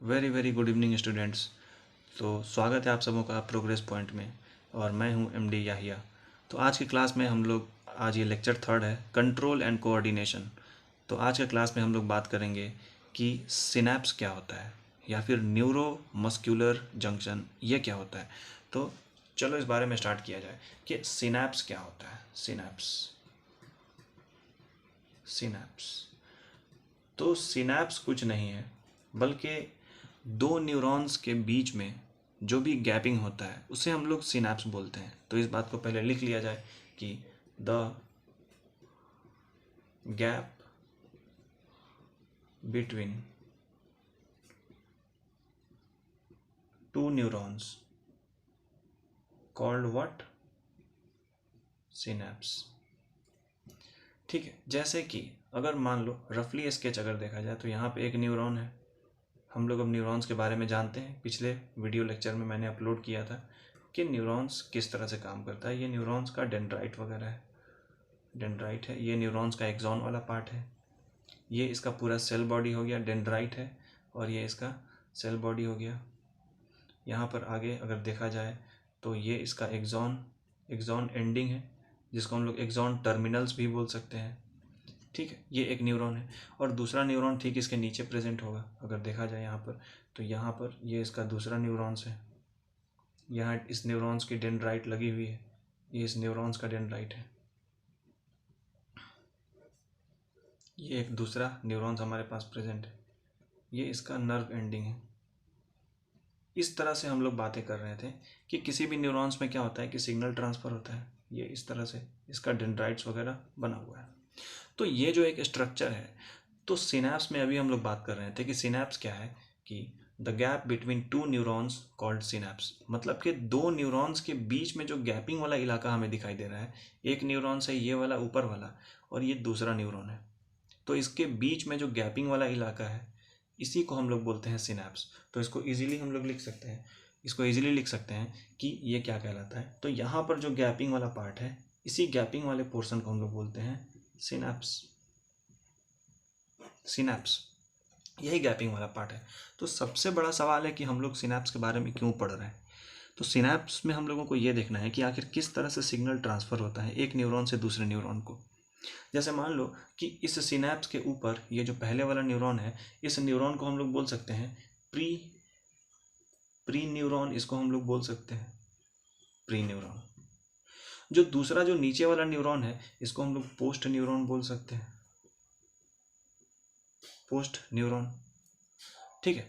Very very good evening students. तो स्वागत है आप सबों का प्रोग्रेस पॉइंट में और मैं हूं एमडी याहिया। तो आज की क्लास में हम लोग आज ये लेक्चर 3 है, कंट्रोल एंड कोऑर्डिनेशन। तो आज के क्लास में हम लोग बात करेंगे कि सिनैप्स क्या होता है या फिर न्यूरो मस्कुलर जंक्शन ये क्या होता है। तो चलो इस बारे में स्टार्ट किया जाए कि सिनैप्स क्या होता है। सिनैप्स तो सिनैप्स कुछ नहीं है बल्कि दो न्यूरॉन्स के बीच में जो भी गैपिंग होता है उसे हम लोग सिनैप्स बोलते हैं। तो इस बात को पहले लिख लिया जाए कि the gap between two neurons called what? Synapse. ठीक है, जैसे कि अगर मान लो रफली स्केच अगर देखा जाए तो यहाँ पे एक न्यूरॉन है। हम लोग अब न्यूरॉन्स के बारे में जानते हैं। पिछले वीडियो लेक्चर में मैंने अपलोड किया था कि न्यूरॉन्स किस तरह से काम करता है। ये न्यूरॉन्स का डेंड्राइट वगैरह है, डेंड्राइट है। ये न्यूरॉन्स का एक्सॉन वाला पार्ट है। ये इसका पूरा सेल बॉडी हो गया, डेंड्राइट है, और ये इसका सेल बॉडी हो गया। यहाँ पर आगे अगर देखा जाए तो ये इसका एक्सॉन एंडिंग है, जिसको हम लोग एक्सॉन टर्मिनल्स भी बोल सकते हैं। ठीक है, ये एक न्यूरॉन है। और दूसरा न्यूरॉन ठीक इसके नीचे प्रेजेंट होगा। अगर देखा जाए यहाँ पर तो यहाँ पर ये इसका दूसरा न्यूरॉन्स है। यहाँ इस न्यूरॉन्स की डेंड्राइट लगी हुई है। ये इस न्यूरॉन्स का डेंड्राइट है। ये एक दूसरा न्यूरॉन्स हमारे पास प्रेजेंट है। ये इसका नर्व एंडिंग है। इस तरह से हम लोग बातें कर रहे थे कि किसी भी न्यूरॉन्स में क्या होता है कि सिग्नल ट्रांसफ़र होता है। ये इस तरह से इसका डेंड्राइट्स वगैरह बना हुआ है। तो ये जो एक स्ट्रक्चर है, तो सिनैप्स में अभी हम लोग बात कर रहे थे कि सिनैप्स क्या है कि the gap between two neurons called synapse. मतलब कि दो न्यूरॉन्स के बीच में जो गैपिंग वाला इलाका हमें दिखाई दे रहा है, एक न्यूरॉन से ये वाला ऊपर वाला और ये दूसरा न्यूरॉन है, तो इसके बीच में जो गैपिंग वाला इलाका है इसी को हम लोग बोलते हैं सिनैप्स। तो इसको इजीली हम लोग लिख सकते हैं कि ये क्या कहलाता है। तो यहाँ पर जो गैपिंग वाला पार्ट है, इसी गैपिंग वाले पोर्शन को हम लोग बोलते हैं सिनैप्स। यही गैपिंग वाला पार्ट है। तो सबसे बड़ा सवाल है कि हम लोग सिनैप्स के बारे में क्यों पढ़ रहे हैं। तो सिनैप्स में हम लोगों को ये देखना है कि आखिर किस तरह से सिग्नल ट्रांसफ़र होता है एक न्यूरॉन से दूसरे न्यूरॉन को। जैसे मान लो कि इस सिनैप्स के ऊपर ये जो पहले वाला न्यूरॉन है, इस न्यूरॉन को हम लोग बोल सकते हैं प्री न्यूरॉन। इसको हम लोग बोल सकते हैं प्री न्यूरॉन। जो दूसरा जो नीचे वाला न्यूरॉन है, इसको हम लोग पोस्ट न्यूरॉन बोल सकते हैं, पोस्ट न्यूरॉन। ठीक है,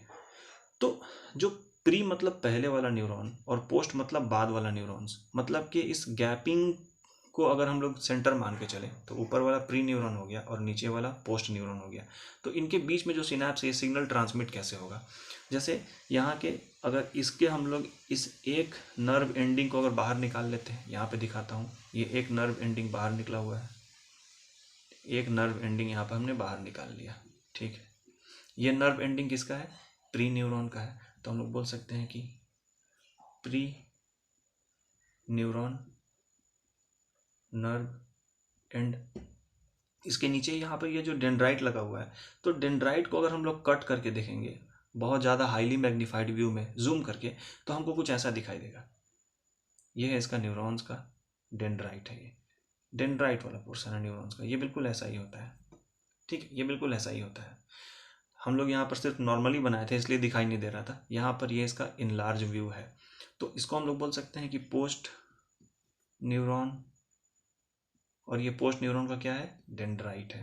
तो जो प्री मतलब पहले वाला न्यूरॉन और पोस्ट मतलब बाद वाला न्यूरॉन्स, मतलब कि इस गैपिंग को अगर हम लोग सेंटर मान के चले तो ऊपर वाला प्री न्यूरॉन हो गया और नीचे वाला पोस्ट न्यूरॉन हो गया। तो इनके बीच में जो सिनैप्स है, सिग्नल ट्रांसमिट कैसे होगा। जैसे यहाँ के अगर इसके हम लोग इस एक नर्व एंडिंग को अगर बाहर निकाल लेते हैं, यहाँ पे दिखाता हूँ, ये एक नर्व एंडिंग बाहर निकला हुआ है। एक नर्व एंडिंग यहाँ पर हमने बाहर निकाल लिया। ठीक है, ये नर्व एंडिंग किसका है? प्री न्यूरॉन का है। तो हम लोग बोल सकते हैं कि प्री न्यूरॉन नर्व एंड। इसके नीचे यहाँ पर ये जो डेंड्राइट लगा हुआ है, तो डेंड्राइट को अगर हम लोग कट करके देखेंगे बहुत ज़्यादा हाईली मैग्नीफाइड व्यू में जूम करके, तो हमको कुछ ऐसा दिखाई देगा। ये है इसका न्यूरॉन्स का डेंड्राइट है। ये डेंड्राइट वाला पोर्शन है न्यूरॉन्स का। ये बिल्कुल ऐसा ही होता है। ठीक है, ये बिल्कुल ऐसा ही होता है। हम लोग यहाँ पर सिर्फ नॉर्मली बनाए थे इसलिए दिखाई नहीं दे रहा था। यहाँ पर ये इसका इनलार्ज व्यू है। तो इसको हम लोग बोल सकते हैं कि पोस्ट न्यूरॉन, और ये पोस्ट न्यूरॉन का क्या है? डेंड्राइट है,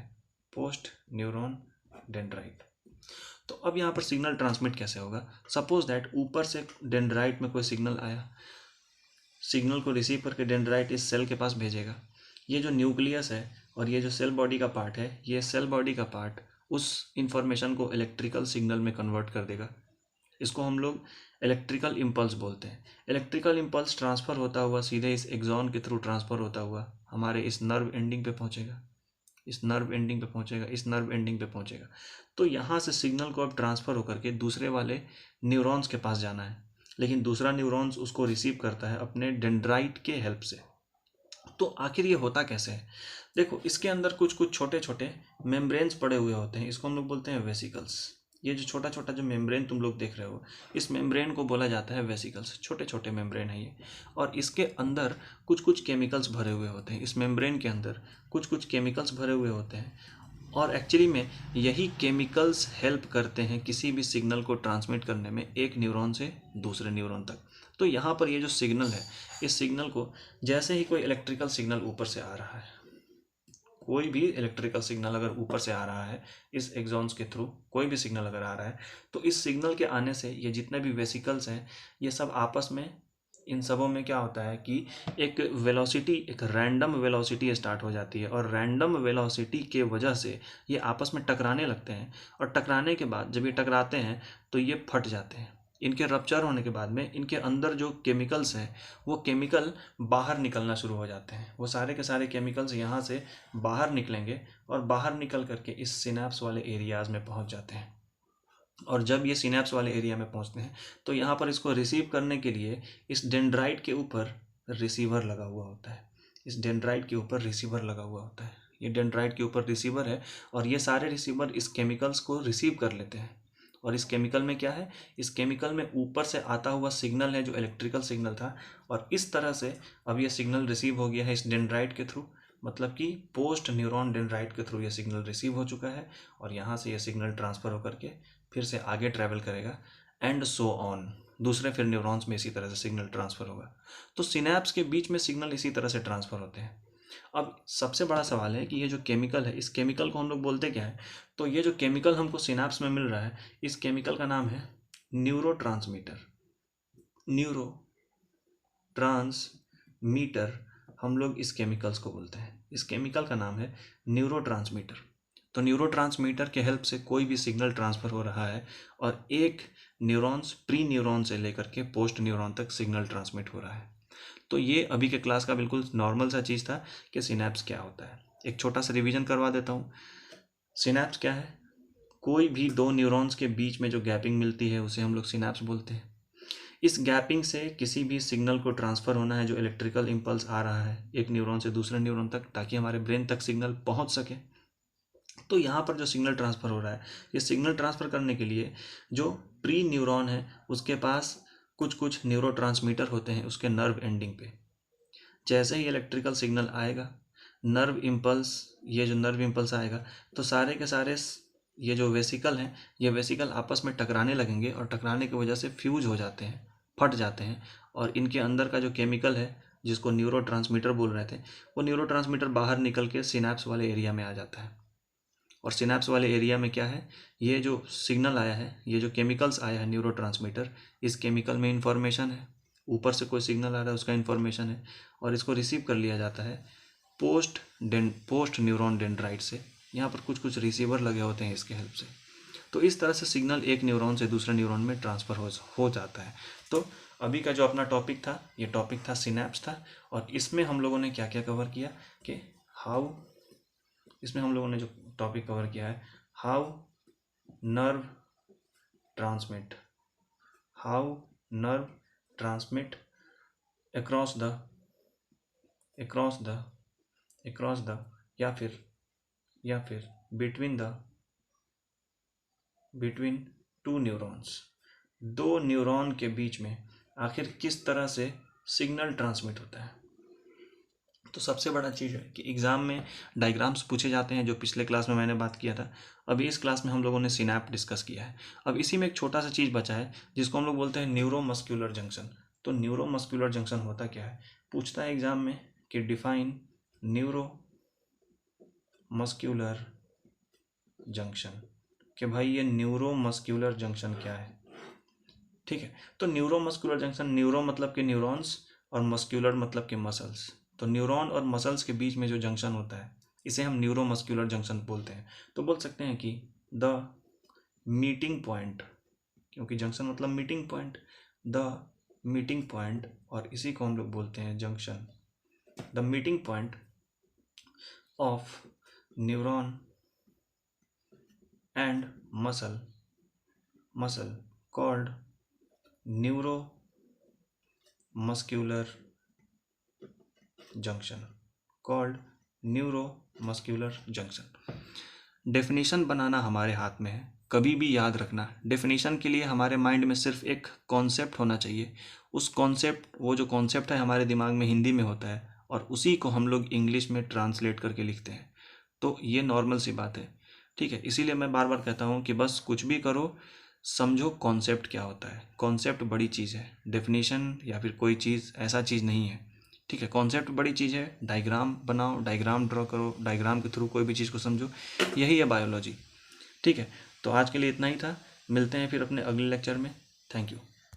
पोस्ट न्यूरॉन डेंड्राइट। तो अब यहाँ पर सिग्नल ट्रांसमिट कैसे होगा। सपोज दैट ऊपर से डेंड्राइट में कोई सिग्नल आया, सिग्नल को रिसीव करके डेंड्राइट इस सेल के पास भेजेगा। ये जो न्यूक्लियस है और ये जो सेल बॉडी का पार्ट है, ये सेल बॉडी का पार्ट उस इंफॉर्मेशन को इलेक्ट्रिकल सिग्नल में कन्वर्ट कर देगा। इसको हम लोग इलेक्ट्रिकल इम्पल्स बोलते हैं। इलेक्ट्रिकल इम्पल्स ट्रांसफ़र होता हुआ सीधे इस एक्सॉन के थ्रू ट्रांसफ़र होता हुआ हमारे इस नर्व एंडिंग पे पहुंचेगा, इस नर्व एंडिंग पे पहुंचेगा, इस नर्व एंडिंग पे पहुंचेगा। तो यहाँ से सिग्नल को अब ट्रांसफ़र होकर के दूसरे वाले न्यूरॉन्स के पास जाना है, लेकिन दूसरा न्यूरॉन्स उसको रिसीव करता है अपने डेंड्राइट के हेल्प से। तो आखिर ये होता कैसे है? देखो, इसके अंदर कुछ कुछ छोटे छोटे मेम्ब्रेन्स पड़े हुए होते हैं। इसको हम लोग बोलते हैं वेसिकल्स। ये जो छोटा छोटा जो मेम्ब्रेन तुम लोग देख रहे हो, इस मेम्ब्रेन को बोला जाता है वेसिकल्स। छोटे छोटे मेम्ब्रेन है ये, और इसके अंदर कुछ कुछ केमिकल्स भरे हुए होते हैं। इस मेम्ब्रेन के अंदर कुछ कुछ केमिकल्स भरे हुए होते हैं, और एक्चुअली में यही केमिकल्स हेल्प करते हैं किसी भी सिग्नल को ट्रांसमिट करने में एक न्यूरॉन से दूसरे न्यूरॉन तक। तो यहाँ पर ये जो सिग्नल है, इस सिग्नल को जैसे ही कोई इलेक्ट्रिकल सिग्नल ऊपर से आ रहा है, कोई भी इलेक्ट्रिकल सिग्नल अगर ऊपर से आ रहा है इस एक्सॉन्स के थ्रू, कोई भी सिग्नल अगर आ रहा है, तो इस सिग्नल के आने से ये जितने भी वेसिकल्स हैं ये सब आपस में, इन सबों में क्या होता है कि एक वेलोसिटी, एक रैंडम वेलोसिटी स्टार्ट हो जाती है, और रैंडम वेलोसिटी के वजह से ये आपस में टकराने लगते हैं। और टकराने के बाद जब ये टकराते हैं तो ये फट जाते हैं। इनके रप्चर होने के बाद में इनके अंदर जो केमिकल्स हैं वो केमिकल बाहर निकलना शुरू हो जाते हैं। वो सारे के सारे केमिकल्स यहाँ से बाहर निकलेंगे और बाहर निकल करके इस सिनेप्स वाले एरियाज़ में पहुँच जाते हैं। और जब ये सिनेप्स वाले एरिया में पहुँचते हैं तो यहाँ पर इसको रिसीव करने के लिए इस डेंड्राइट के ऊपर रिसीवर लगा हुआ होता है। इस डेंड्राइट के ऊपर रिसीवर लगा हुआ होता है। ये डेंड्राइट के ऊपर रिसीवर है, और ये सारे रिसीवर इस केमिकल्स को रिसीव कर लेते हैं। और इस केमिकल में क्या है, इस केमिकल में ऊपर से आता हुआ सिग्नल है जो इलेक्ट्रिकल सिग्नल था, और इस तरह से अब ये सिग्नल रिसीव हो गया है इस डेंड्राइट के थ्रू, मतलब कि पोस्ट न्यूरॉन डेंड्राइट के थ्रू ये सिग्नल रिसीव हो चुका है, और यहाँ से ये सिग्नल ट्रांसफ़र होकर के फिर से आगे ट्रैवल करेगा, एंड सो ऑन। दूसरे फिर न्यूरॉन्स में इसी तरह से सिग्नल ट्रांसफ़र होगा। तो सिनेप्स के बीच में सिग्नल इसी तरह से ट्रांसफ़र होते हैं। अब सबसे बड़ा सवाल है कि ये जो केमिकल है, इस केमिकल को हम लोग बोलते क्या है? तो ये जो केमिकल हमको सिनेप्स में मिल रहा है, इस केमिकल का नाम है न्यूरोट्रांसमीटर। न्यूरो ट्रांसमीटर हम लोग इस केमिकल्स को बोलते हैं। इस केमिकल का नाम है न्यूरोट्रांसमीटर। तो न्यूरोट्रांसमीटर के हेल्प से कोई भी सिग्नल ट्रांसफ़र हो रहा है, और एक न्यूरॉन्स प्री न्यूरॉन से लेकर के पोस्ट न्यूरॉन तक सिग्नल ट्रांसमिट हो रहा है। तो ये अभी के क्लास का बिल्कुल नॉर्मल सा चीज़ था कि सिनेप्स क्या होता है। एक छोटा सा रिवीजन करवा देता हूँ। सिनेप्स क्या है? कोई भी दो न्यूरॉन्स के बीच में जो गैपिंग मिलती है उसे हम लोग सिनेप्स बोलते हैं। इस गैपिंग से किसी भी सिग्नल को ट्रांसफ़र होना है, जो इलेक्ट्रिकल इम्पल्स आ रहा है एक न्यूरॉन से दूसरे न्यूरॉन तक, ताकि हमारे ब्रेन तक सिग्नल पहुंच सके। तो यहाँ पर जो सिग्नल ट्रांसफ़र हो रहा है, ये सिग्नल ट्रांसफ़र करने के लिए जो प्री न्यूरॉन है उसके पास कुछ कुछ न्यूरोट्रांसमीटर होते हैं उसके नर्व एंडिंग पे। जैसे ही इलेक्ट्रिकल सिग्नल आएगा, नर्व इम्पल्स, ये जो नर्व इम्पल्स आएगा, तो सारे के सारे ये जो वेसिकल हैं, ये वेसिकल आपस में टकराने लगेंगे, और टकराने की वजह से फ्यूज हो जाते हैं, फट जाते हैं, और इनके अंदर का जो केमिकल है जिसको न्यूरोट्रांसमीटर बोल रहे थे, वो न्यूरोट्रांसमीटर बाहर निकल के सिनेप्स वाले एरिया में आ जाता है। और सिनेप्स वाले एरिया में क्या है, ये जो सिग्नल आया है, ये जो केमिकल्स आया है न्यूरोट्रांसमीटर, इस केमिकल में इंफॉर्मेशन है, ऊपर से कोई सिग्नल आ रहा है उसका इंफॉर्मेशन है, और इसको रिसीव कर लिया जाता है पोस्ट न्यूरॉन डेंड्राइट से। यहाँ पर कुछ कुछ रिसीवर लगे होते हैं इसके हेल्प से। तो इस तरह से सिग्नल एक न्यूरॉन से दूसरे न्यूरॉन में ट्रांसफ़र हो जाता है। तो अभी का जो अपना टॉपिक था, ये टॉपिक था सिनेप्स था, और इसमें हम लोगों ने क्या क्या कवर किया कि इसमें हम लोगों ने जो टॉपिक कवर किया है, how nerve transmit across the या फिर बिटवीन टू न्यूरॉन्स, दो न्यूरॉन के बीच में आखिर किस तरह से सिग्नल ट्रांसमिट होता है। तो सबसे बड़ा चीज़ है कि एग्ज़ाम में डायग्राम्स पूछे जाते हैं, जो पिछले क्लास में मैंने बात किया था। अभी इस क्लास में हम लोगों ने सिनेप्स डिस्कस किया है। अब इसी में एक छोटा सा चीज़ बचा है जिसको हम लोग बोलते हैं न्यूरोमस्कुलर जंक्शन। तो न्यूरोमस्कुलर जंक्शन होता क्या है, पूछता है एग्ज़ाम में कि डिफाइन न्यूरोमस्कुलर जंक्शन, कि भाई ये न्यूरोमस्कुलर जंक्शन क्या है। ठीक है, तो न्यूरोमस्कुलर जंक्शन, न्यूरो मतलब कि न्यूरॉन्स, और मस्कुलर मतलब कि मसल्स। तो न्यूरॉन और मसल्स के बीच में जो जंक्शन होता है इसे हम न्यूरोमस्कुलर जंक्शन बोलते हैं। तो बोल सकते हैं कि द मीटिंग पॉइंट, क्योंकि जंक्शन मतलब meeting point, the meeting point, और इसी को हम लोग बोलते हैं junction, the meeting point of neuron and muscle called neuromuscular junction. Definition बनाना हमारे हाथ में है कभी भी याद रखना, डेफिनेशन के लिए हमारे माइंड में सिर्फ एक कॉन्सेप्ट होना चाहिए। उस कॉन्सेप्ट, वो जो कॉन्सेप्ट है हमारे दिमाग में हिंदी में होता है और उसी को हम लोग इंग्लिश में ट्रांसलेट करके लिखते हैं। तो ये नॉर्मल सी बात है, ठीक है। इसीलिए मैं बार बार कहता हूँ कि बस कुछ भी करो, समझो कॉन्सेप्ट क्या होता है। कॉन्सेप्ट बड़ी चीज़ है, डेफिनेशन या फिर कोई चीज़ ऐसा चीज़ नहीं है, ठीक है। कॉन्सेप्ट बड़ी चीज़ है, डायग्राम बनाओ, डायग्राम ड्रॉ करो, डायग्राम के थ्रू कोई भी चीज़ को समझो, यही है बायोलॉजी, ठीक है। तो आज के लिए इतना ही था, मिलते हैं फिर अपने अगले लेक्चर में। Thank you.